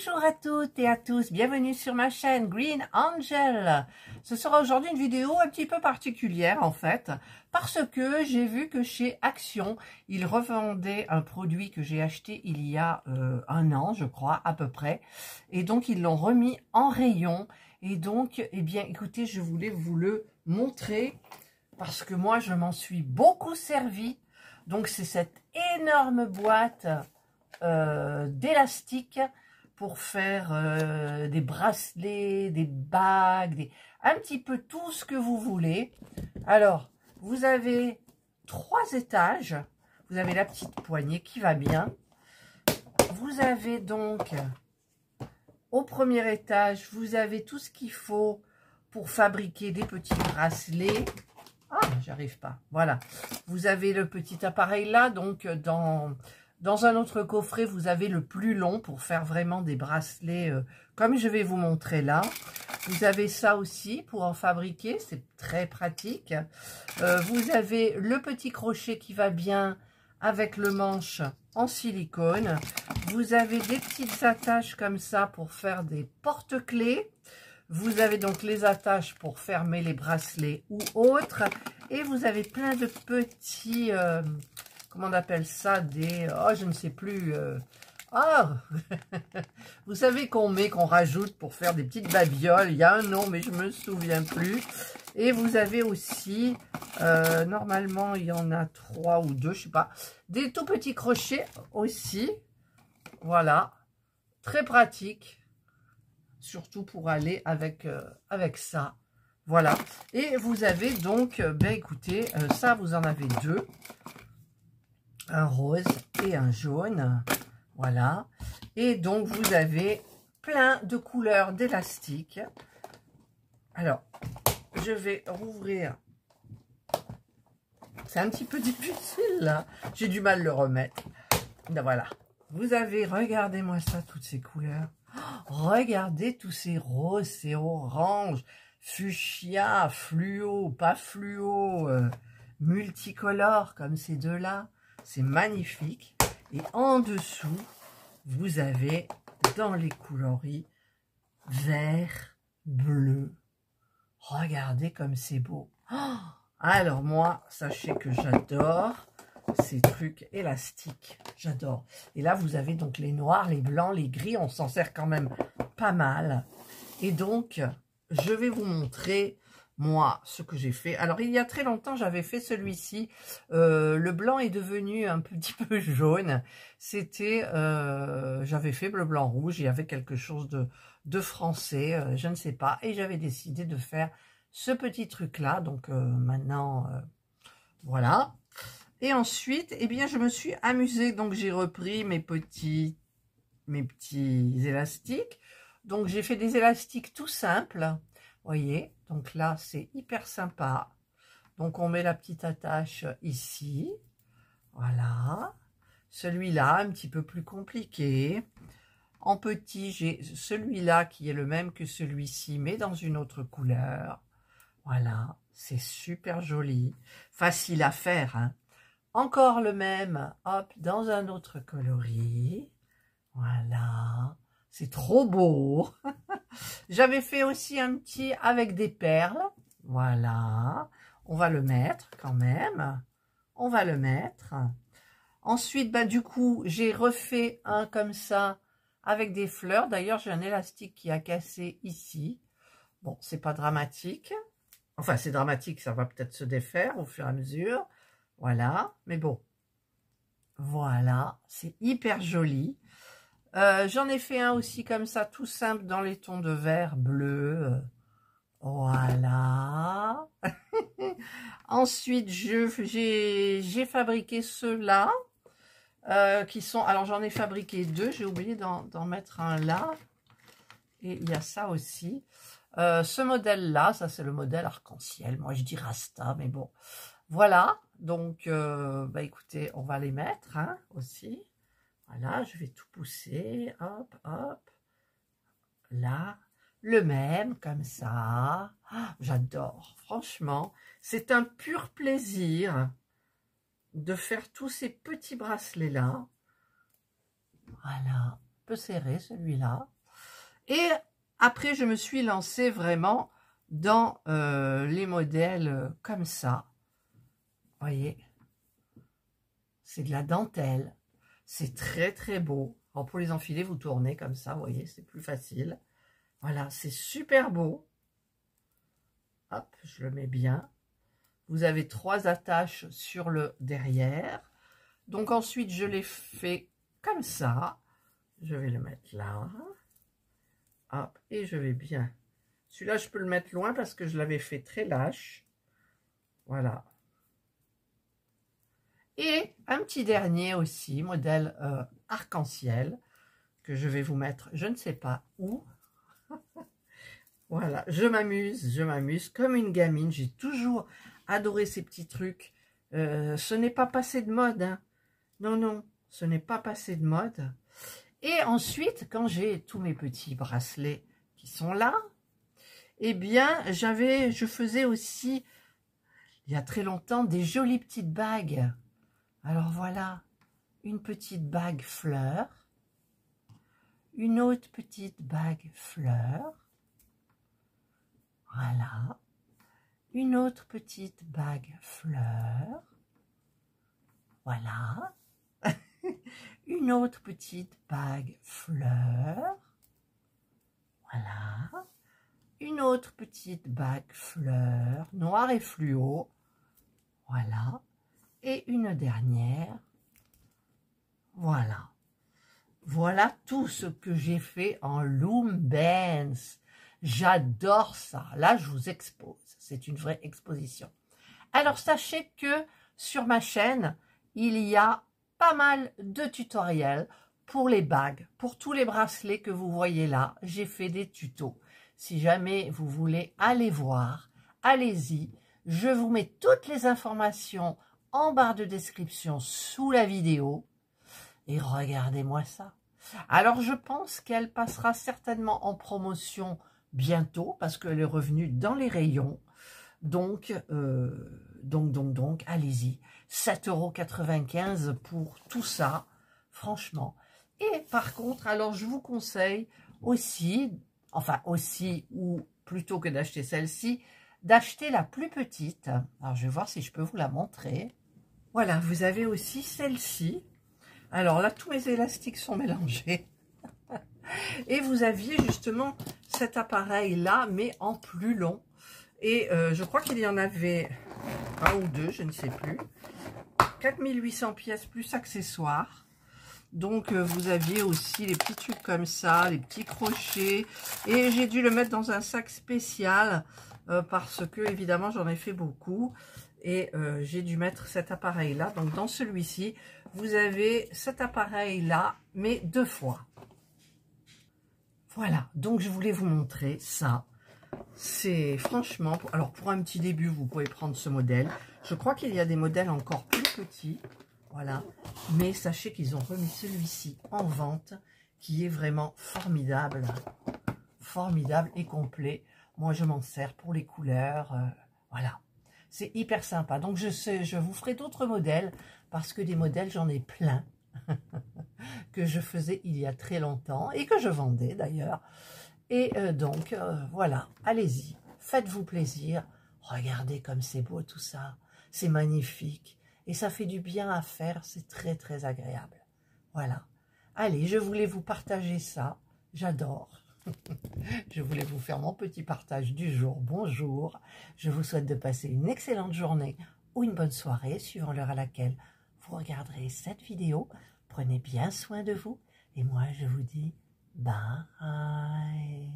Bonjour à toutes et à tous, bienvenue sur ma chaîne Green Angel. Ce sera aujourd'hui une vidéo un petit peu particulière en fait, parce que j'ai vu que chez Action, ils revendaient un produit que j'ai acheté il y a un an, je crois, à peu près. Et donc, ils l'ont remis en rayon. Et donc, eh bien, écoutez, je voulais vous le montrer, parce que moi, je m'en suis beaucoup servi. Donc, c'est cette énorme boîte d'élastique pour faire des bracelets, des bagues, un petit peu tout ce que vous voulez. Alors, vous avez 3 étages. Vous avez la petite poignée qui va bien. Vous avez donc, au premier étage, vous avez tout ce qu'il faut pour fabriquer des petits bracelets. Ah, j'arrive pas. Voilà. Vous avez le petit appareil là, donc dans un autre coffret, vous avez le plus long pour faire vraiment des bracelets comme je vais vous montrer là. Vous avez ça aussi pour en fabriquer, c'est très pratique. Vous avez le petit crochet qui va bien avec le manche en silicone. Vous avez des petites attaches comme ça pour faire des porte-clés. Vous avez donc les attaches pour fermer les bracelets ou autres. Et vous avez plein de petits... comment on appelle ça, des... Oh, je ne sais plus. Vous savez qu'on rajoute pour faire des petites babioles. Il y a un nom, mais je me souviens plus. Et vous avez aussi, normalement, il y en a 3 ou 2, je sais pas. Des tout petits crochets aussi. Voilà. Très pratique. Surtout pour aller avec ça. Voilà. Et vous avez donc, ben écoutez, ça, vous en avez 2. Un rose et un jaune, voilà. Et donc vous avez plein de couleurs d'élastique. Alors, je vais rouvrir. C'est un petit peu difficile là, j'ai du mal à le remettre. Voilà, vous avez, regardez-moi ça, toutes ces couleurs. Regardez tous ces roses, ces oranges, fuchsia, fluo, pas fluo, multicolores comme ces deux-là. C'est magnifique. Et en dessous, vous avez dans les coloris vert, bleu. Regardez comme c'est beau. Oh, alors moi, sachez que j'adore ces trucs élastiques. J'adore. Et là, vous avez donc les noirs, les blancs, les gris. On s'en sert quand même pas mal. Et donc, je vais vous montrer... moi, ce que j'ai fait. Alors, il y a très longtemps, j'avais fait celui-ci. Le blanc est devenu un petit peu jaune. C'était, j'avais fait bleu, blanc, rouge. Il y avait quelque chose de français, je ne sais pas. Et j'avais décidé de faire ce petit truc-là. Donc, maintenant, voilà. Et ensuite, eh bien, je me suis amusée. Donc, j'ai repris mes petits élastiques. Donc, j'ai fait des élastiques tout simples. Voyez, donc là, c'est hyper sympa. Donc, on met la petite attache ici. Voilà. Celui-là, un petit peu plus compliqué. En petit, j'ai celui-là qui est le même que celui-ci, mais dans une autre couleur. Voilà, c'est super joli. Facile à faire, hein. Encore le même, hop, dans un autre coloris. Voilà. C'est trop beau. J'avais fait aussi un petit avec des perles. Voilà. On va le mettre quand même. On va le mettre. Ensuite, ben, du coup, j'ai refait un comme ça avec des fleurs. D'ailleurs, j'ai un élastique qui a cassé ici. Bon, c'est pas dramatique. Enfin, c'est dramatique, ça va peut-être se défaire au fur et à mesure. Voilà. Mais bon. Voilà. C'est hyper joli. J'en ai fait un aussi comme ça, tout simple, dans les tons de vert, bleu. Voilà. Ensuite, j'ai fabriqué ceux-là, qui sont... Alors, j'en ai fabriqué 2. J'ai oublié d'en mettre un là. Et il y a ça aussi. Ce modèle-là, ça, c'est le modèle arc-en-ciel. Moi, je dis Rasta, mais bon. Voilà. Donc, bah, écoutez, on va les mettre, hein, aussi. Voilà, je vais tout pousser, hop, hop, là, le même, comme ça. Ah, j'adore, franchement, c'est un pur plaisir de faire tous ces petits bracelets-là. Voilà, peu serré celui-là. Et après, je me suis lancée vraiment dans les modèles comme ça. Vous voyez, c'est de la dentelle. C'est très, très beau. Alors, pour les enfiler, vous tournez comme ça, vous voyez, c'est plus facile. Voilà, c'est super beau. Hop, je le mets bien. Vous avez 3 attaches sur le derrière. Donc, ensuite, je l'ai fait comme ça. Je vais le mettre là. Hop, et je vais bien. Celui-là, je peux le mettre loin parce que je l'avais fait très lâche. Voilà. Et un petit dernier aussi, modèle arc-en-ciel, que je vais vous mettre, je ne sais pas où. Voilà, je m'amuse comme une gamine. J'ai toujours adoré ces petits trucs. Ce n'est pas passé de mode, hein. Non, non, ce n'est pas passé de mode. Et ensuite, quand j'ai tous mes petits bracelets qui sont là, eh bien, je faisais aussi, il y a très longtemps, des jolies petites bagues. Alors voilà, une petite bague fleur, une autre petite bague fleur, voilà, une autre petite bague fleur, voilà, une autre petite bague fleur, voilà, une autre petite bague fleur, noire et fluo, voilà, et une dernière, voilà. Voilà tout ce que j'ai fait en Loom Bands. J'adore ça. Là, je vous expose. C'est une vraie exposition. Alors, sachez que sur ma chaîne, il y a pas mal de tutoriels pour les bagues, pour tous les bracelets que vous voyez là. J'ai fait des tutos. Si jamais vous voulez aller voir, allez-y. Je vous mets toutes les informations en barre de description sous la vidéo. Et regardez-moi ça. Alors, je pense qu'elle passera certainement en promotion bientôt parce qu'elle est revenue dans les rayons. Donc, allez-y. 7,95 € pour tout ça, franchement. Et par contre, alors je vous conseille aussi, ou plutôt que d'acheter celle-ci, d'acheter la plus petite. Alors, je vais voir si je peux vous la montrer. Voilà, vous avez aussi celle-ci. Alors là, tous mes élastiques sont mélangés. Et vous aviez justement cet appareil-là, mais en plus long. Et je crois qu'il y en avait un ou deux, je ne sais plus. 4800 pièces plus accessoires. Donc, vous aviez aussi les petits trucs comme ça, les petits crochets. Et j'ai dû le mettre dans un sac spécial parce que, évidemment, j'en ai fait beaucoup. Et j'ai dû mettre cet appareil-là. Donc, dans celui-ci, vous avez cet appareil-là, mais 2 fois. Voilà. Donc, je voulais vous montrer ça. C'est franchement... Alors, pour un petit début, vous pouvez prendre ce modèle. Je crois qu'il y a des modèles encore plus petits. Voilà. Mais sachez qu'ils ont remis celui-ci en vente, qui est vraiment formidable. Formidable et complet. Moi, je m'en sers pour les couleurs. Voilà. C'est hyper sympa. Donc, je vous ferai d'autres modèles parce que des modèles, j'en ai plein que je faisais il y a très longtemps et que je vendais d'ailleurs. Et donc, voilà, allez-y, faites-vous plaisir. Regardez comme c'est beau tout ça. C'est magnifique. Et ça fait du bien à faire. C'est très, très agréable. Voilà. Allez, je voulais vous partager ça. J'adore. Je voulais vous faire mon petit partage du jour. Bonjour. Je vous souhaite de passer une excellente journée ou une bonne soirée, suivant l'heure à laquelle vous regarderez cette vidéo. Prenez bien soin de vous. Et moi, je vous dis bye.